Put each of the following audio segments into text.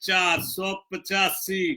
485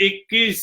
21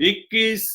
21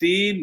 3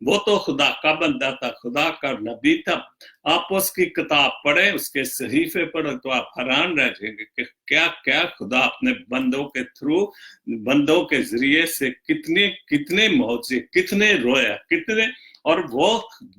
وہ تو خدا کا بندہ تھا, خدا کا نبی تھا. آپ اس کی کتاب پڑھیں, اس کے صحیفے پڑھیں تو آپ حیران رہ جائیں گے کہ کیا کیا خدا اپنے بندوں کے تھرو, بندوں کے ذریعے سے کتنے معجزے, کتنے رویا, کتنے, اور وہ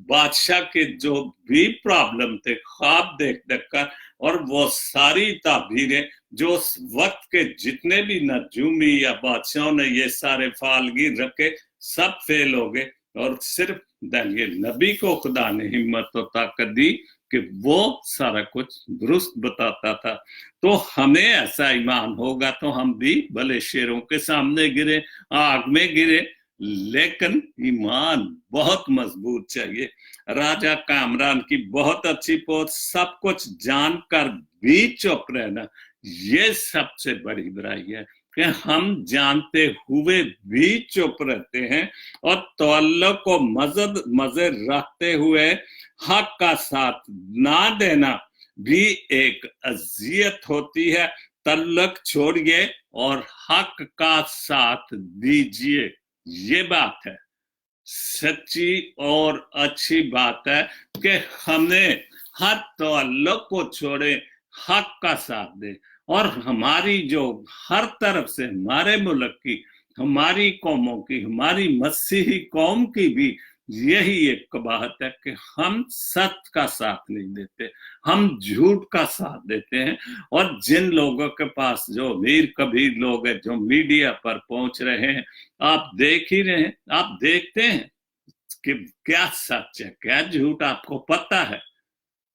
بادشاہ کے جو بھی پرابلم تھے خواب دیکھ دیکھ کر, اور وہ ساری تعبیریں جو اس وقت کے جتنے بھی نجومی یا بادشاہوں نے یہ سارے فالگیر رکھے سب فیل ہو گئے, اور صرف دانیل نبی کو خدا نے ہمت و طاقت دی کہ وہ سارا کچھ درست بتاتا تھا. تو ہمیں ایسا ایمان ہوگا تو ہم بھی بھلے شیروں کے سامنے گرے, آگ میں گرے, لیکن ایمان بہت مضبوط چاہیے. راجہ کامران کی بہت اچھی پوسٹ, سب کچھ جان کر بھی چپ رہنا, یہ سب سے بڑی برائی ہے کہ ہم جانتے ہوئے بھی چپ رہتے ہیں, اور تعلق کو مزے رکھتے ہوئے حق کا ساتھ نہ دینا بھی ایک اذیت ہوتی ہے. تعلق چھوڑیے اور حق کا ساتھ دیجیے, یہ بات ہے, سچی اور اچھی بات ہے کہ ہمیں ہر تعلق کو چھوڑے, حق کا ساتھ دے. اور ہماری جو ہر طرف سے ہمارے ملک کی, ہماری قوموں کی, ہماری مسیحی قوم کی بھی یہی ایک قباحت ہے کہ ہم سچ کا ساتھ نہیں دیتے, ہم جھوٹ کا ساتھ دیتے ہیں. اور جن لوگوں کے پاس جو امیر کبیر لوگ ہیں جو میڈیا پر پہنچ رہے ہیں, آپ دیکھ ہی رہے ہیں, آپ دیکھتے ہیں کہ کیا سچ ہے کیا جھوٹ, آپ کو پتہ ہے,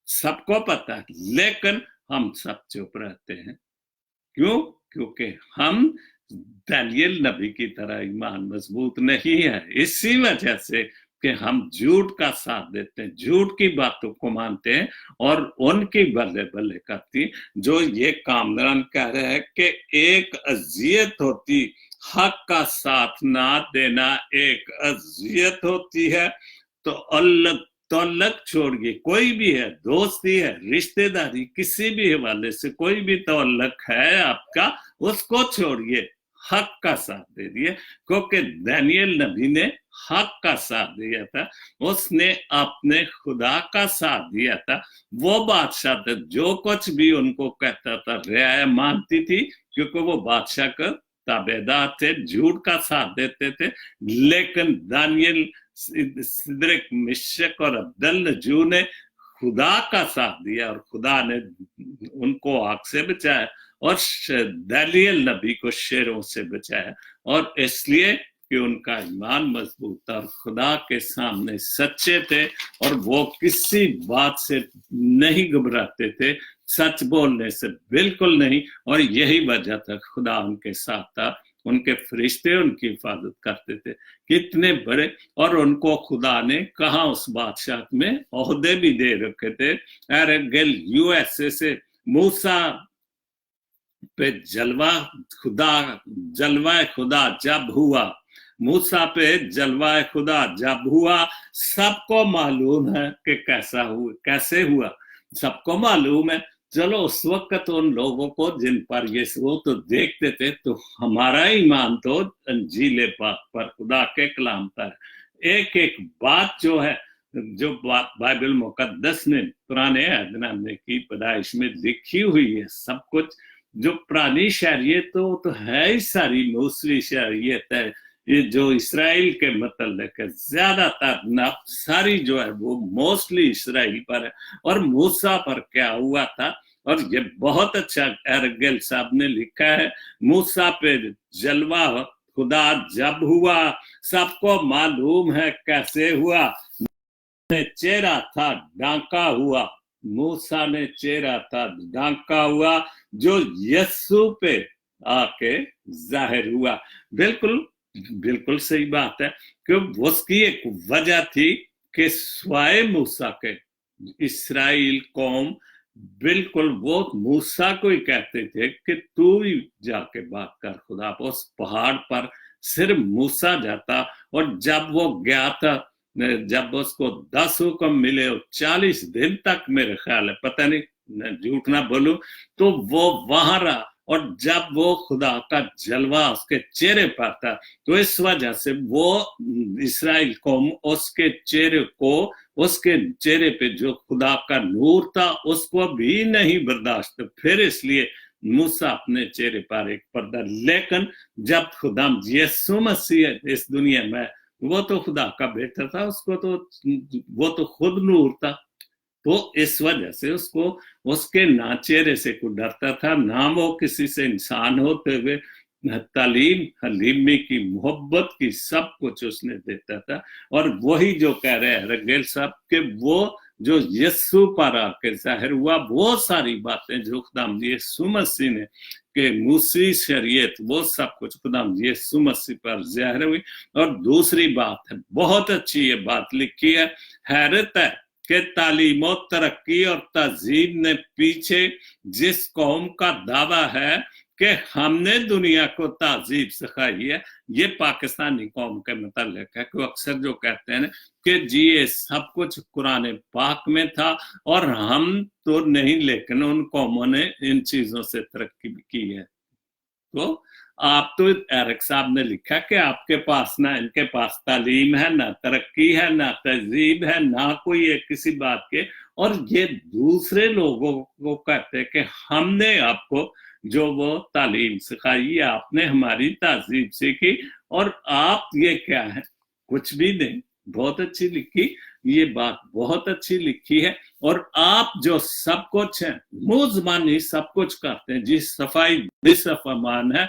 سب کو پتہ ہے, لیکن ہم سب چپ رہتے ہیں. کیوں؟ کیونکہ ہم دانیل نبی کی طرح ایمان مضبوط نہیں ہے. اسی وجہ سے کہ ہم جھوٹ کا ساتھ دیتے ہیں, جھوٹ کی باتوں کو مانتے ہیں, اور ان کی بلے بلے کرتی. جو یہ کامران کہہ رہے ہیں کہ ایک اذیت ہوتی, حق کا ساتھ نہ دینا ایک اذیت ہوتی ہے, تو اللہ تعلق چھوڑیے, کوئی بھی ہے, دوستی ہے, رشتہ داری, کسی بھی حوالے سے کوئی بھی تعلق ہے آپ کا, اس کو چھوڑیے, حق کا ساتھ دے دیے. کیونکہ دانیل نبی نے حق کا ساتھ دیا تھا, اس نے اپنے خدا کا ساتھ دیا تھا. وہ بادشاہ تھا, جو کچھ بھی ان کو کہتا تھا رعایا مانتی تھی, کیونکہ وہ بادشاہ کا تابعدار تھے, جھوٹ کا ساتھ دیتے تھے. لیکن دانیل, سدرک, مشک اور عبدالنجو نے خدا کا ساتھ دیا, اور خدا نے ان کو آگ سے بچایا, اور دانیل نبی کو شیروں سے بچایا. اور اس لیے کہ ان کا ایمان مضبوط تھا, اور خدا کے سامنے سچے تھے, اور وہ کسی بات سے نہیں گھبراتے تھے, سچ بولنے سے بالکل نہیں. اور یہی وجہ تھا خدا ان کے ساتھ تھا, ان کے فرشتے ان کی حفاظت کرتے تھے. کتنے بڑے, اور ان کو خدا نے کہاں اس بادشاہ میں عہدے بھی دے رکھے تھے. ایرگل یو ایس اے سے موسیٰ پہ جلوہ خدا جب ہوا, موسیٰ پہ جلوہ خدا جب ہوا, سب کو معلوم ہے کہ کیسے ہوا, سب کو معلوم ہے. چلو اس وقت ان لوگوں کو جن پر یہ وہ تو دیکھتے تھے, تو ہمارا ایمان تو انجیل پاک پر, خدا کے کلام پر, ایک ایک بات جو ہے, جو بائبل مقدس میں پرانے عہد نامے کی پیدائش میں لکھی ہوئی ہے, سب کچھ جو پرانی شریعت تو ہے ہی ساری موسوی شریعت ہے, یہ جو اسرائیل کے متعلق ہے, زیادہ تر ساری جو ہے وہ موسٹلی اسرائیل پر ہے. اور موسیٰ پر کیا ہوا تھا, اور یہ بہت اچھا ایرگل صاحب نے لکھا ہے, موسیٰ پہ جلوہ خدا جب ہوا, سب کو معلوم ہے کیسے ہوا. چہرہ تھا ڈانکا ہوا, موسیٰ نے چہرہ تھا ڈانکا ہوا, جو یسوع پہ آ کے ظاہر ہوا. بالکل صحیح بات ہے کہ اس کی ایک وجہ تھی کہ سوائے موسیٰ کے اسرائیل قوم بالکل وہ موسیٰ کو ہی کہتے تھے کہ تو ہی جا کے بات کر خدا. اس پہاڑ پر صرف موسیٰ جاتا, اور جب وہ گیا تھا, جب اس کو 10 حکم ملے اور 40 دن تک میرے خیال ہے, پتہ نہیں جھوٹ نہ بولوں, تو وہ وہاں رہا, اور جب وہ خدا کا جلوہ اس کے چہرے پر تھا تو اس وجہ سے وہ اسرائیل قوم اس کے چہرے پہ جو خدا کا نور تھا اس کو بھی نہیں برداشت، پھر اس لیے موسیٰ اپنے چہرے پر ایک پردہ، لیکن جب خدا یسوع مسیح اس دنیا میں، وہ تو خدا کا بیٹا تھا، اس کو تو وہ تو خود نور تھا، تو اس وجہ سے اس کو اس کے نہ چہرے سے کوئی ڈرتا تھا، نہ وہ کسی سے انسان ہوتے ہوئے تعلیم حلیمی کی محبت کی سب کچھ اس نے دیتا تھا۔ اور وہی جو کہہ رہے ہیں رگیل صاحب کہ وہ جو یسوع پر آ کے ظاہر ہوا، وہ ساری باتیں جو خدا یسوع مسیح نے کہ موسی شریعت وہ سب کچھ خدا یسوع مسیح پر ظاہر ہوئی۔ اور دوسری بات ہے، بہت اچھی یہ بات لکھی ہے، حیرت ہے کہ تعلیم و ترقی اور تہذیب نے پیچھے جس قوم کا دعویٰ ہے کہ ہم نے دنیا کو تہذیب سکھائی ہے، یہ پاکستانی قوم کے متعلق ہے کہ اکثر جو کہتے ہیں کہ جی یہ سب کچھ قرآن پاک میں تھا اور ہم تو نہیں، لیکن ان قوموں نے ان چیزوں سے ترقی بھی کی ہے۔ تو آپ تو ایرک صاحب نے لکھا کہ آپ کے پاس نہ ان کے پاس تعلیم ہے، نہ ترقی ہے، نہ تہذیب ہے، نہ کوئی ایک کسی بات کے، اور یہ دوسرے لوگوں کو کہتے کہ ہم نے آپ کو جو وہ تعلیم سکھائی، آپ نے ہماری تہذیب سیکھی، اور آپ یہ کیا ہے، کچھ بھی نہیں۔ بہت اچھی لکھی یہ بات، بہت اچھی لکھی ہے۔ اور آپ جو سب کچھ ہیں، منہ زبانی سب کچھ کرتے ہیں، جی صفائی نصف امان ہے،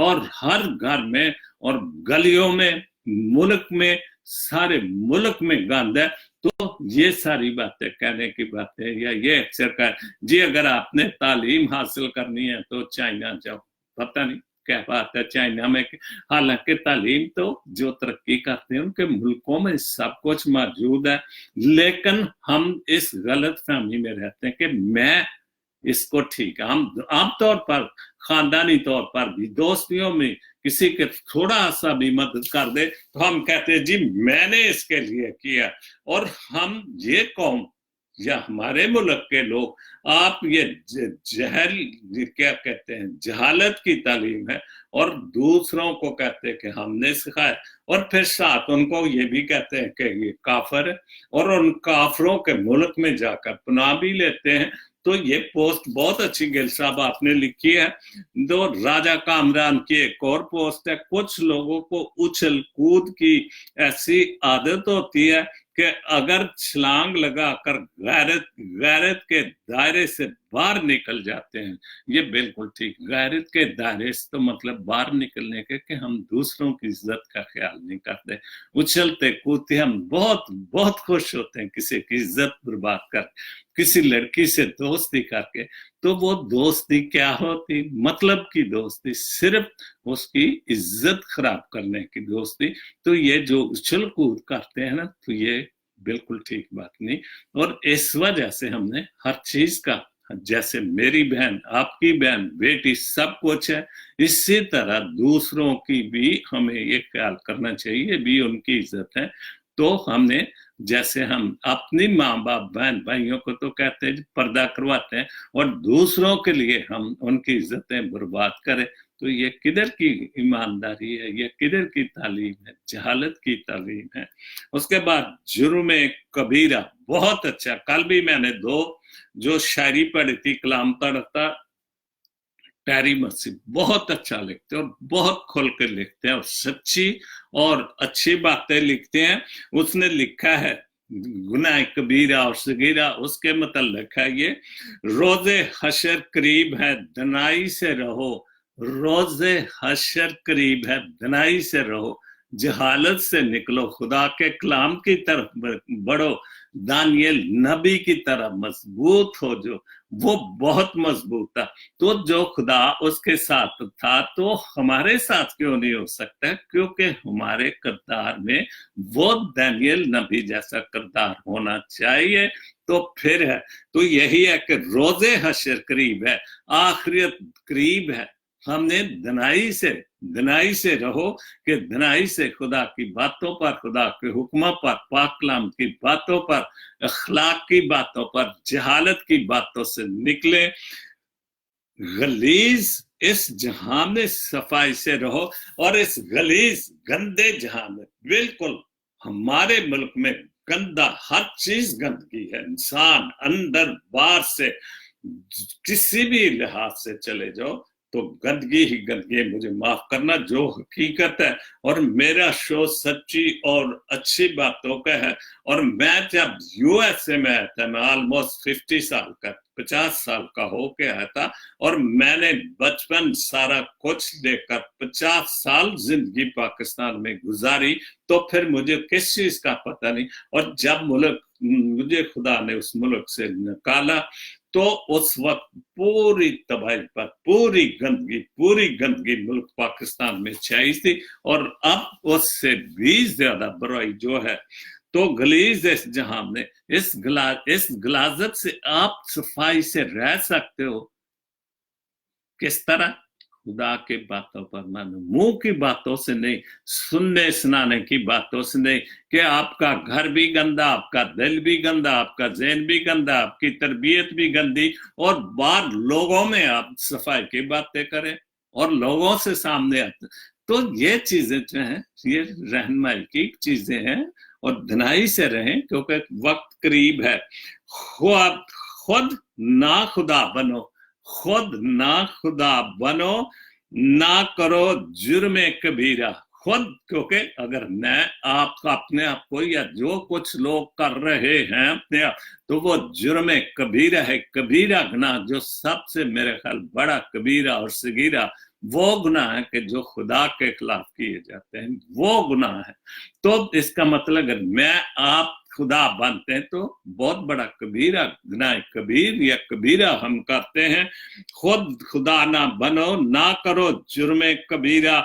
اور ہر گھر میں اور گلیوں میں، ملک میں، سارے ملک میں گند ہے، تو یہ ساری باتیں کہنے کی باتیں، یا یہ اکثر جی اگر آپ نے تعلیم حاصل کرنی ہے تو چائنا جاؤ، پتہ نہیں کیا بات ہے چائنا میں، حالانکہ تعلیم تو جو ترقی کرتے ہیں ان کے ملکوں میں سب کچھ موجود ہے، لیکن ہم اس غلط فہمی میں رہتے ہیں کہ میں اس کو ٹھیک ہے۔ ہم عام طور پر خاندانی طور پر بھی دوستیوں میں کسی کے تھوڑا سا بھی مدد کر دے تو ہم کہتے ہیں جی میں نے اس کے لیے کیا، اور ہم یہ قوم یا ہمارے ملک کے لوگ، آپ یہ جہل کیا کہتے ہیں، جہالت کی تعلیم ہے، اور دوسروں کو کہتے ہیں کہ ہم نے سکھایا، اور پھر ساتھ ان کو یہ بھی کہتے ہیں کہ یہ کافر ہے، اور ان کافروں کے ملک میں جا کر پناہ بھی لیتے ہیں۔ تو یہ پوسٹ بہت اچھی گل صاحب آپ نے لکھی ہے۔ دو راجہ کامران کی ایک اور پوسٹ ہے، کچھ لوگوں کو اچھل کود کی ایسی عادت ہوتی ہے کہ اگر چھلانگ لگا کر غیرت کے دائرے سے باہر نکل جاتے ہیں، یہ بالکل ٹھیک، غیرت کے دائرے سے تو مطلب باہر نکلنے کے کہ ہم دوسروں کی عزت کا خیال نہیں کرتے، اچھلتے کودتے ہم بہت بہت خوش ہوتے ہیں کسی کی عزت برباد کر، کسی لڑکی سے دوستی کر کے، تو وہ دوستی کیا ہوتی، مطلب کی دوستی، صرف اس کی عزت خراب کرنے کی دوستی۔ تو یہ جو اچھل کود کرتے ہیں نا، تو یہ بالکل ٹھیک بات نہیں، اور اس وجہ سے ہم نے ہر چیز کا، جیسے میری بہن، آپ کی بہن، بیٹی سب کچھ ہے، اسی طرح دوسروں کی بھی ہمیں یہ خیال کرنا چاہیے، بھی ان کی عزت ہے۔ تو ہم نے جیسے ہم اپنی ماں باپ بہن بھائیوں کو تو کہتے ہیں پردہ کرواتے ہیں، اور دوسروں کے لیے ہم ان کی عزتیں برباد کریں، تو یہ کدھر کی ایمانداری ہے، یہ کدھر کی تعلیم ہے، جہالت کی تعلیم ہے۔ اس کے بعد جرم کبیرہ، بہت اچھا، کل بھی میں نے دو جو شاعری پڑھی تھی، کلام پڑھا تھا، ٹیری مسیح بہت اچھا لکھتے ہیں اور بہت کھل کے لکھتے ہیں، اور سچی اور اچھی باتیں لکھتے ہیں۔ اس نے لکھا ہے گناہ کبیرہ اور صغیرہ، اس کے متعلق ہے یہ، روز حشر قریب ہے دنائی سے رہو، روز حشر قریب ہے دنائی سے رہو، جہالت سے نکلو، خدا کے کلام کی طرف بڑھو، دانیل نبی کی طرح مضبوط ہو، جو وہ بہت مضبوط تھا، تو جو خدا اس کے ساتھ تھا تو ہمارے ساتھ کیوں نہیں ہو سکتا، کیونکہ ہمارے کردار میں وہ دانیل نبی جیسا کردار ہونا چاہیے۔ تو پھر ہے، تو یہی ہے کہ روز حشر قریب ہے، آخرت قریب ہے، ہم نے دنائی سے رہو، کہ دنائی سے خدا کی باتوں پر، خدا کے حکموں پر، پاک کلام کی باتوں پر، اخلاق کی باتوں پر، جہالت کی باتوں سے نکلے۔ غلیظ اس جہاں میں صفائی سے رہو، اور اس غلیظ گندے جہاں میں، بالکل ہمارے ملک میں گندا ہر چیز گندگی ہے، انسان اندر باہر سے کسی بھی لحاظ سے چلے جاؤ تو گندگی ہی گندگی ہے۔ مجھے معاف کرنا، جو حقیقت ہے، اور میرا شو سچی اور اچھی باتوں کا ہے۔ اور میں جب یو ایس اے میں آیا تھا، میں آلموسٹ 50 سال کا ہو کے آیا تھا، اور میں نے بچپن سارا کچھ لے کر 50 سال زندگی پاکستان میں گزاری، تو پھر مجھے کس چیز کا پتہ نہیں۔ اور جب مجھے خدا نے اس ملک سے نکالا تو اس وقت پوری تباہی پر پوری گندگی ملک پاکستان میں چھائی تھی، اور اب اس سے بھی زیادہ برائی جو ہے تو غلیظ اس جہاں میں اس غلاظت سے آپ صفائی سے رہ سکتے ہو کس طرح؟ خدا کی باتوں پر مانو، منہ کی باتوں سے نہیں، سننے سنانے کی باتوں سے نہیں، کہ آپ کا گھر بھی گندا، آپ کا دل بھی گندا، آپ کا ذہن بھی گندا، آپ کی تربیت بھی گندی، اور بعد لوگوں میں آپ صفائی کی باتیں کریں اور لوگوں سے سامنے آتے۔ تو یہ چیزیں جو ہیں یہ رہنمائی کی چیزیں ہیں، اور دھنائی سے رہیں کیونکہ وقت قریب ہے۔ خود نہ خدا بنو، خود نہ خدا بنو، نہ کرو جرم کبیرہ خود، کیونکہ اگر میں آپ اپنے آپ کو یا جو کچھ لوگ کر رہے ہیں اپنے آپ، تو وہ جرم کبیرہ ہے۔ کبیرہ گناہ جو سب سے میرے خیال بڑا کبیرہ اور صغیرہ وہ گناہ ہے کہ جو خدا کے خلاف کیے جاتے ہیں، وہ گناہ ہے۔ تو اس کا مطلب اگر میں آپ خدا بنتے ہیں تو بہت بڑا کبیرہ گناہ کبیر یا کبیرہ ہم کرتے ہیں۔ خود خدا نہ بنو، نہ کرو جرم کبیرہ،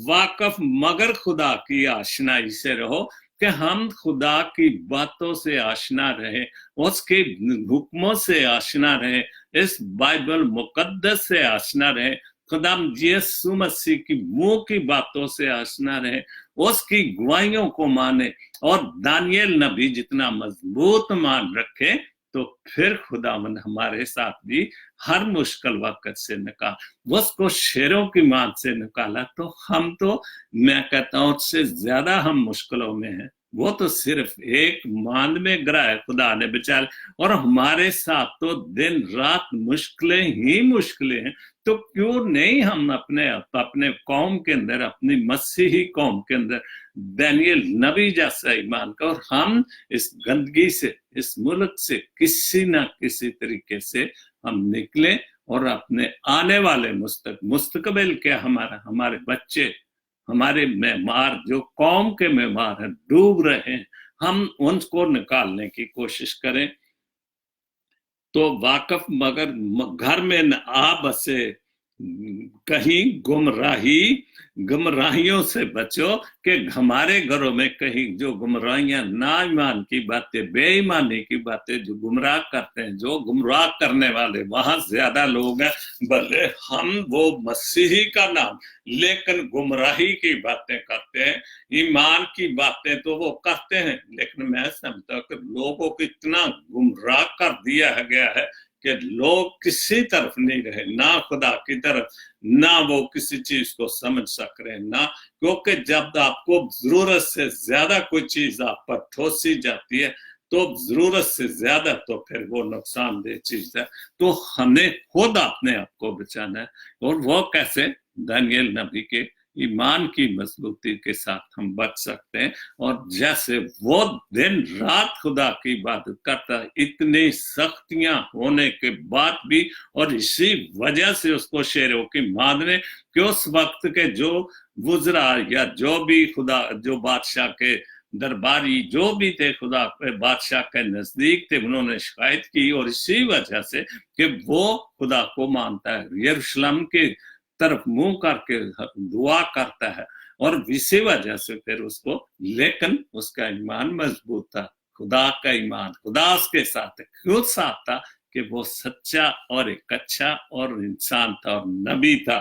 واقف مگر خدا کی آشنائی سے رہو، کہ ہم خدا کی باتوں سے آشنا رہیں، اس کے حکموں سے آشنا رہیں، اس بائبل مقدس سے آشنا رہیں، خدا یسوع مسیح کی منہ کی باتوں سے آشنا رہیں، اس کی گواہیوں کو مانے، اور دانیل نبی جتنا مضبوط مان رکھے تو پھر خداوند ہمارے ساتھ بھی ہر مشکل وقت سے نکال، اس کو شیروں کی ماند سے نکالا، تو ہم تو میں کہتا ہوں اس سے زیادہ ہم مشکلوں میں ہیں۔ وہ تو صرف ایک ماند میں گرائے خدا نے بچا، اور ہمارے ساتھ تو دن رات مشکلیں ہی مشکلیں ہیں۔ تو کیوں نہیں ہم اپنے قوم کے اندر، اپنی مسیحی قوم کے اندر دانیل نبی جیسا ایمان کا، اور ہم اس گندگی سے، اس ملک سے کسی نہ کسی طریقے سے ہم نکلیں، اور اپنے آنے والے مستقبل کے ہمارے بچے، ہمارے معمار جو قوم کے معمار ہیں ڈوب رہے ہیں، ہم ان کو نکالنے کی کوشش کریں۔ تو واقف مگر گھر میں نہ آ بسے، کہیں گمراہیوں سے بچو، کہ ہمارے گھروں میں کہیں جو گمراہیاں، نا ایمان کی باتیں، بے ایمانی کی باتیں جو گمراہ کرتے ہیں، جو گمراہ کرنے والے وہاں زیادہ لوگ ہیں، بھلے ہم وہ مسیحی کا نام لیکن گمراہی کی باتیں کرتے ہیں، ایمان کی باتیں تو وہ کرتے ہیں، لیکن میں سمجھتا ہوں کہ لوگوں کو اتنا گمراہ کر دیا گیا ہے کہ لوگ کسی طرف نہیں رہے، نہ خدا کی طرف، نہ وہ کسی چیز کو سمجھ سک رہے، نہ، کیونکہ جب آپ کو ضرورت سے زیادہ کوئی چیز آپ پر ٹھوسی جاتی ہے تو ضرورت سے زیادہ تو پھر وہ نقصان دہ چیز ہے۔ تو ہمیں خود اپنے آپ کو بچانا ہے، اور وہ کیسے؟ دانیل نبی کے ایمان کی مضبوطی کے ساتھ ہم بچ سکتے ہیں، اور جیسے وہ دن رات خدا کی عبادت کرتا ہے، اتنی سختیاں ہونے کے بعد بھی، اور اسی وجہ سے اس کو شیروں کی ماند نے، کہ اس وقت کے جو وزراء یا جو بھی جو بادشاہ کے درباری جو بھی تھے خدا کے بادشاہ کے نزدیک تھے، انہوں نے شکایت کی، اور اسی وجہ سے کہ وہ خدا کو مانتا ہے، یروشلم کے طرف منہ کر کے دعا کرتا ہے، اور اسی وجہ سے پھر اس کو، لیکن اس کا ایمان مضبوط تھا، خدا کا ایمان، خدا اس کے ساتھ خود ساتھ تھا، کہ وہ سچا اور ایک اچھا اور انسان تھا اور نبی تھا۔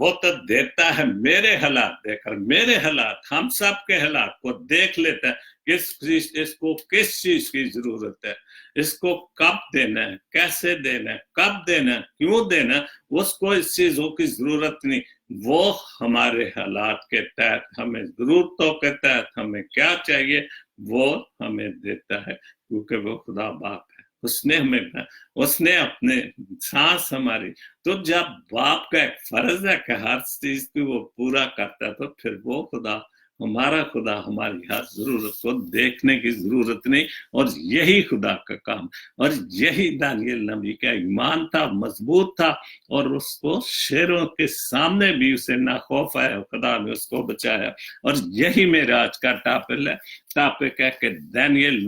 وہ تو دیتا ہے میرے حالات دیکھ میرے حالات ہم سب کے حالات کو دیکھ لیتا ہے اس کو کس چیز کی ضرورت ہے, اس کو کب دینا ہے, کیسے دینا ہے, کب دینا ہے, کیوں دینا ہے, اس کو اس چیزوں کی ضرورت نہیں. وہ ہمارے حالات کے تحت ہمیں ضرورتوں کے تحت ہمیں کیا چاہیے وہ ہمیں دیتا ہے, کیونکہ وہ خدا باپ ہے. اس نے ہمیں اس نے اپنے سانس ہماری, تو جب باپ کا ایک فرض ہے کہ ہر چیز کی وہ پورا کرتا ہے, تو پھر وہ خدا ہمارا خدا ہماری ہر ضرورت کو دیکھنے کی ضرورت نہیں. اور یہی خدا کا کام, اور یہی دانیل نبی کا ایمان تھا, مضبوط تھا, اور اس کو شیروں کے سامنے بھی اسے نہ خوف آیا, خدا نے اس کو بچایا. اور یہی میرا آج کا ٹاپک ہے کہ دانیل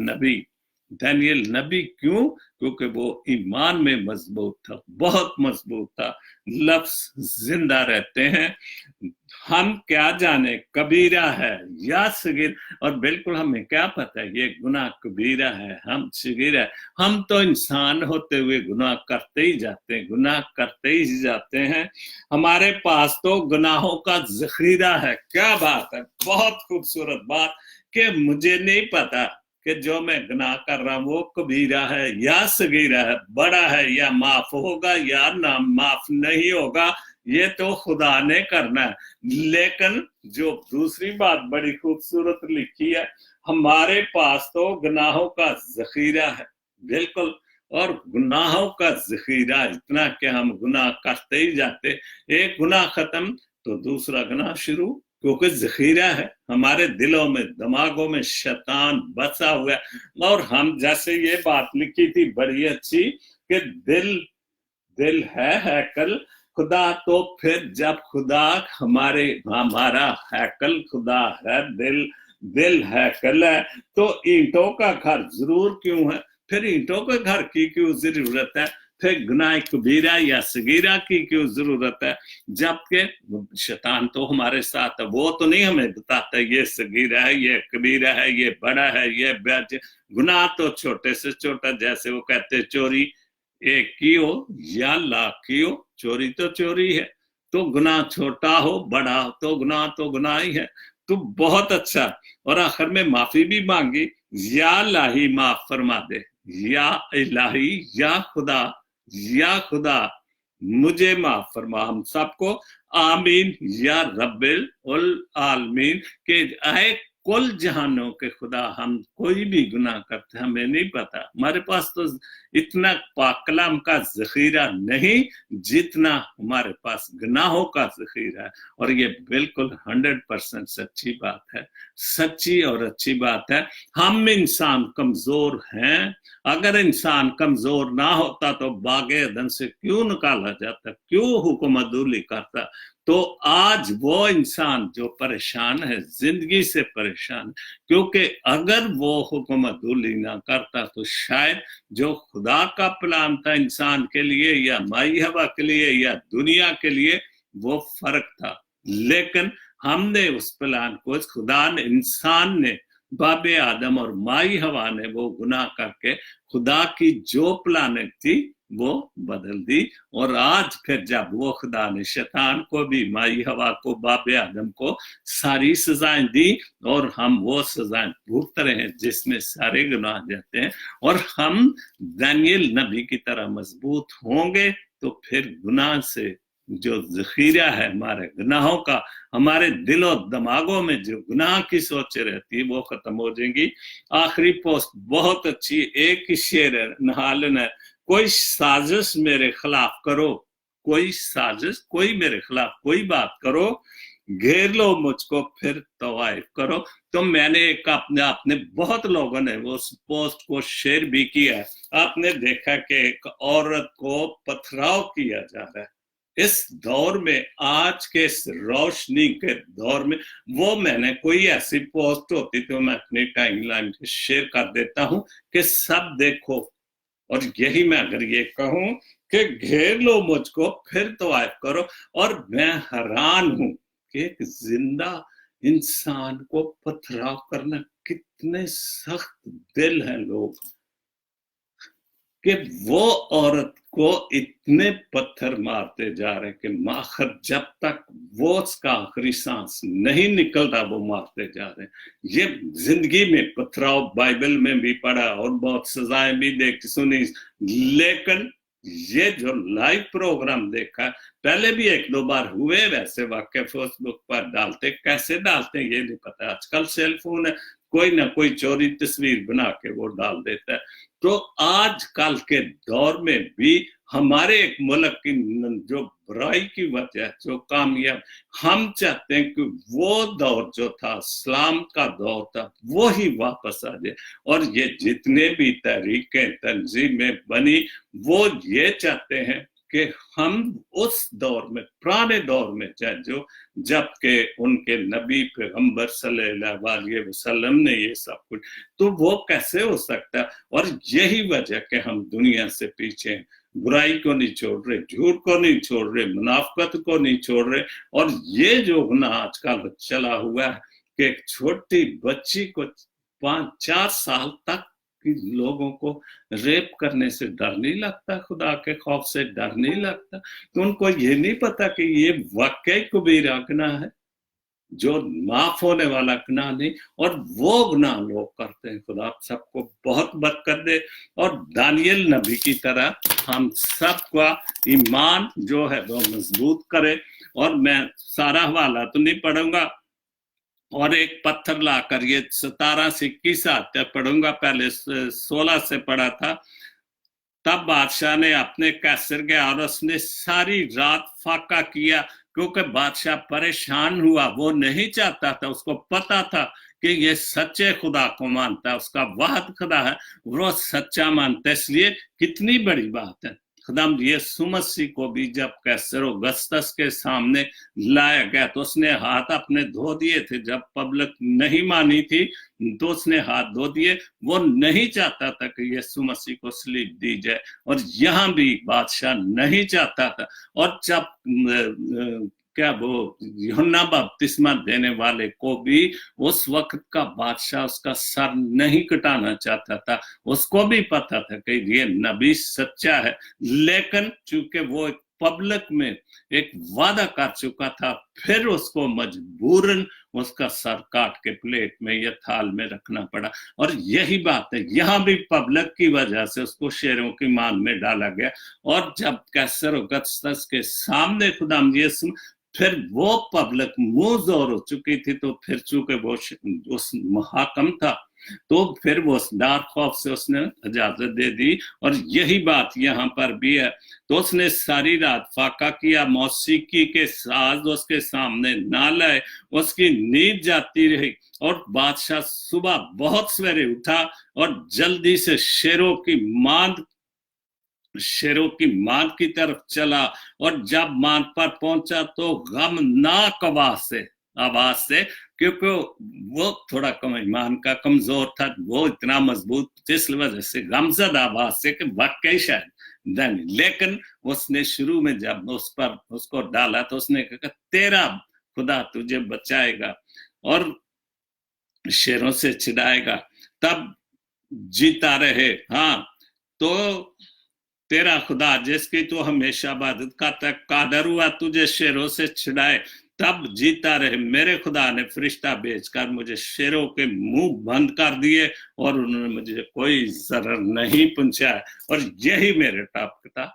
نبی کیوں, کیونکہ وہ ایمان میں مضبوط تھا, بہت مضبوط تھا. لفظ زندہ رہتے ہیں, ہم کیا جانے کبیرہ ہے یا صغیر, اور بالکل ہمیں کیا پتہ ہے یہ گناہ کبیرہ ہے, ہم صغیر ہے. ہم تو انسان ہوتے ہوئے گناہ کرتے ہی جاتے ہیں. ہمارے پاس تو گناہوں کا ذخیرہ ہے. کیا بات ہے, بہت خوبصورت بات, کہ مجھے نہیں پتا کہ جو میں گناہ کر رہا ہوں وہ کبیرہ ہے یا صغیرہ ہے, بڑا ہے یا معاف ہوگا یا نہ معاف نہیں ہوگا, یہ تو خدا نے کرنا ہے. لیکن جو دوسری بات بڑی خوبصورت لکھی ہے, ہمارے پاس تو گناہوں کا ذخیرہ ہے, بالکل, اور گناہوں کا ذخیرہ اتنا کہ ہم گناہ کرتے ہی جاتے, ایک گناہ ختم تو دوسرا گناہ شروع, کیونکہ ذخیرہ ہے ہمارے دلوں میں, دماغوں میں شیطان بسا ہوا ہے. اور ہم جیسے یہ بات لکھی تھی بڑی اچھی کہ دل ہے ہیکل خدا, تو پھر جب خدا ہمارا ہیکل خدا ہے, دل ہیکل ہے, تو اینٹوں کا گھر ضرور کیوں ہے, پھر اینٹوں کے گھر کی کیوں ضرورت ہے, پھر گناہ کبیرہ یا صغیرہ کی کیوں ضرورت ہے, جبکہ شیطان تو ہمارے ساتھ ہے, وہ تو نہیں ہمیں بتاتا یہ صغیرہ ہے, یہ کبیرہ ہے, یہ بڑا ہے, یہ گناہ تو چھوٹے سے چھوٹا, جیسے وہ کہتے چوری ایک کی ہو یا لاکھ کی ہو, چوری تو چوری ہے. تو گناہ چھوٹا ہو بڑا ہو تو گناہ ہی ہے. تو بہت اچھا, اور آخر میں معافی بھی مانگی, یا الہی معاف فرما دے, یا الہی یا خدا مجھے معاف فرما, ہم سب کو آمین یا رب العالمین. کہ اے کل جہانوں کے خدا, ہم کوئی بھی گناہ کرتے ہمیں نہیں پتا, ہمارے پاس تو اتنا پاک کلام کا ذخیرہ نہیں جتنا ہمارے پاس گناہوں کا ذخیرہ ہے. اور یہ بالکل 100% سچی بات ہے, سچی اور اچھی بات ہے. ہم انسان کمزور ہیں, اگر انسان کمزور نہ ہوتا تو باغ عدن سے کیوں نکالا جاتا, کیوں حکم عدولی کرتا. تو آج وہ انسان جو پریشان ہے, زندگی سے پریشان, کیونکہ اگر وہ حکم عدولی نہ کرتا تو شاید جو خدا کا پلان تھا انسان کے لیے یا مائی ہوا کے لیے یا دنیا کے لیے وہ فرق تھا. لیکن ہم نے اس پلان کو, خدا نے, انسان نے, باب آدم اور مائی ہوا نے وہ گناہ کر کے خدا کی جو پلاننگ تھی وہ بدل دی. اور آج پھر جب وہ خدا نے شیطان کو بھی, مائی ہوا کو, باب آدم کو ساری سزائیں دی, اور ہم وہ سزائیں بھگت رہے ہیں جس میں سارے گناہ جاتے ہیں, اور ہم دانیل نبی کی طرح مضبوط ہوں گے تو پھر گناہ سے جو ذخیرہ ہے ہمارے گناہوں کا, ہمارے دل و دماغوں میں جو گناہ کی سوچیں رہتی وہ ختم ہو جائیں گی. آخری پوسٹ بہت اچھی, ایک ہی شعر ہے, نہالن ہے, کوئی سازش میرے خلاف کرو, کوئی میرے خلاف کوئی بات کرو, گھیر لو مجھ کو پھر طوائف کرو. تو میں نے ایک اپنے بہت لوگوں نے اس پوسٹ کو شیئر بھی کیا ہے. آپ نے دیکھا کہ ایک عورت کو پتھراؤ کیا جا رہا ہے اس دور میں, آج کے اس روشنی کے دور میں. وہ میں نے کوئی ایسی پوسٹ ہوتی تو میں اپنی ٹائم لائن پہ شیئر کر دیتا ہوں کہ سب دیکھو, اور یہی میں اگر یہ کہوں کہ گھیر لو مجھ کو پھر طوائف کرو. اور میں حیران ہوں کہ ایک زندہ انسان کو پتھراؤ کرنا, کتنے سخت دل ہیں لوگ, کہ وہ عورت کو اتنے پتھر مارتے جا رہے کہ ماخر جب تک وہ اس کا آخری سانس نہیں نکلتا وہ مارتے جا رہے ہیں۔ یہ زندگی میں پتھراؤ بائبل میں بھی پڑھا اور بہت سزائیں بھی دیکھ سنی، لیکن یہ جو لائیو پروگرام دیکھا، پہلے بھی ایک دو بار ہوئے ویسے واقعہ فیس بک پر ڈالتے، کیسے ڈالتے ہیں یہ نہیں پتا، آج کل سیل فون ہے، کوئی نہ کوئی چوری تصویر بنا کے وہ ڈال دیتا ہے۔ تو آج کل کے دور میں بھی ہمارے ایک ملک کی جو برائی کی وجہ جو کامیاب، ہم چاہتے ہیں کہ وہ دور جو تھا اسلام کا دور تھا وہی واپس آ جائے، اور یہ جتنے بھی تحریکیں تنظیمیں بنی وہ یہ چاہتے ہیں کہ ہم اس دور میں، پرانے دور میں جو جبکہ ان کے نبی پیغمبر صلی اللہ علیہ وسلم نے یہ سب کچھ، تو وہ کیسے ہو سکتا ہے؟ اور یہی وجہ کہ ہم دنیا سے پیچھے ہیں، برائی کو نہیں چھوڑ رہے، جھوٹ کو نہیں چھوڑ رہے، منافقت کو نہیں چھوڑ رہے، اور یہ جو گناہ آج کل چلا ہوا ہے کہ ایک چھوٹی بچی کو 5-4 سال تک لوگوں کو ریپ کرنے سے ڈر نہیں لگتا، خدا کے خوف سے ڈر نہیں لگتا، تو ان کو یہ نہیں پتا کہ یہ واقعی کبیرہ گناہ ہے جو معاف ہونے والا گناہ نہیں، اور وہ گناہ لوگ کرتے ہیں۔ خدا سب کو بہت برکت دے، اور دانیل نبی کی طرح ہم سب کا ایمان جو ہے وہ مضبوط کرے۔ اور میں سارا حوالہ تو نہیں پڑھوں گا، اور ایک پتھر لا کر یہ 17 سے 21 آتے پڑھوں گا، پہلے 16 سے پڑھا تھا۔ تب بادشاہ نے اپنے قیصر گیا اور اس نے ساری رات فاقہ کیا، کیونکہ بادشاہ پریشان ہوا، وہ نہیں چاہتا تھا، اس کو پتا تھا کہ یہ سچے خدا کو مانتا ہے، اس کا واحد خدا ہے، وہ سچا مانتا ہے، اس لیے کتنی بڑی بات ہے۔ خدام یسوع مسیح کو بھی جب قیصر اوگسطس کے سامنے لایا گیا تو اس نے ہاتھ اپنے دھو دیے تھے، جب پبلک نہیں مانی تھی تو اس نے ہاتھ دھو دیے، وہ نہیں چاہتا تھا کہ یسوع مسیح کو صلیب دی جائے، اور یہاں بھی بادشاہ نہیں چاہتا تھا۔ اور جب کیا وہ یوحنا بپتسمہ دینے والے کو بھی اس وقت کا بادشاہ اس کا سر نہیں کٹانا چاہتا تھا، اس کو بھی پتا تھا کہ یہ نبی سچا ہے، لیکن چونکہ وہ ایک پبلک میں ایک وعدہ کر چکا تھا، پھر اس کو مجبوراً اس کا سر کاٹ کے پلیٹ میں یا تھال میں رکھنا پڑا۔ اور یہی بات ہے یہاں بھی، پبلک کی وجہ سے اس کو شیروں کی مان میں ڈالا گیا، اور جب قیصر اوگسطس کے سامنے خدا یسوع، پھر وہ پبلک منہ زور ہو چکی تھی، تو پھر چونکہ وہ اس محاکم تھا تو پھر وہ اس ڈار خوف سے اس نے اجازت دے دی، اور یہی بات یہاں پر بھی ہے۔ تو اس نے ساری رات فاقہ کیا، موسیقی کے ساز اس کے سامنے نہ لائے، اس کی نیند جاتی رہی، اور بادشاہ صبح بہت سویرے اٹھا اور جلدی سے شیروں کی ماند کی طرف چلا، اور جب ماند پر پہنچا تو غمناک آواز سے، کیونکہ وہ تھوڑا کم ایمان کا کمزور تھا، وہ اتنا مضبوط جس وجہ سے غمزدہ آواز سے کہ واقعی شاید لیکن اس نے شروع میں جب اس کو ڈالا تو اس نے کہا تیرا خدا تجھے بچائے گا اور شیروں سے چھڑائے گا، تب جیتا رہے۔ ہاں، تو تیرا خدا جس کی تو ہمیشہ عبادت کرتا ہے قادر ہوا تجھے شیروں سے چھڑائے، تب جیتا رہے۔ میرے خدا نے فرشتہ بھیج کر مجھے شیروں کے منہ بند کر دیے، اور انہوں نے مجھے کوئی ضرر نہیں پہنچایا۔ اور یہی میرے ٹاپک تھا،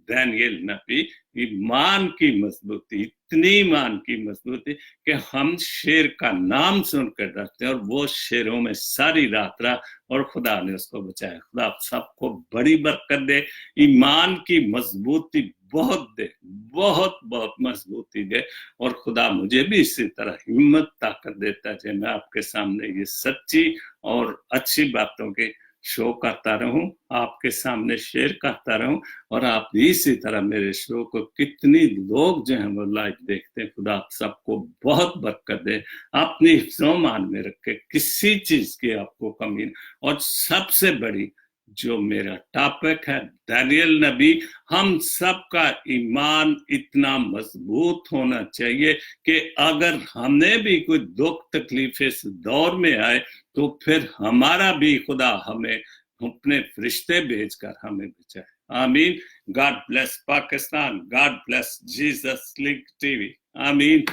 دانیل نبی، ایمان کی مضبوطی، اتنی ایمان کی مضبوطی کہ ہم شیر کا نام سن کر ڈرتے ہیں، اور وہ شیروں میں ساری رات رہا اور خدا نے اس کو بچایا۔ خدا سب کو بڑی برکت دے، ایمان کی مضبوطی بہت دے، بہت مضبوطی دے، اور خدا مجھے بھی اسی طرح ہمت طاقت دیتا ہے میں آپ کے سامنے یہ سچی اور اچھی باتوں کے شو کرتا رہوں، آپ کے سامنے شیئر کرتا رہوں، اور آپ بھی اسی طرح میرے شو کو کتنی لوگ جو ہیں وہ لائیو دیکھتے ہیں۔ خدا آپ سب کو بہت برکت دے، اپنی حفظ و امان میں رکھے، کسی چیز کی آپ کو کمی نہیں۔ اور سب سے بڑی جو میرا ٹاپک ہے دانیل نبی، ہم سب کا ایمان اتنا مضبوط ہونا چاہیے کہ اگر ہمیں بھی کوئی دکھ تکلیف اس دور میں آئے تو پھر ہمارا بھی خدا ہمیں اپنے فرشتے بھیج کر ہمیں بچائے. آمین. God bless Pakistan. God bless Jesus Link TV. آمین.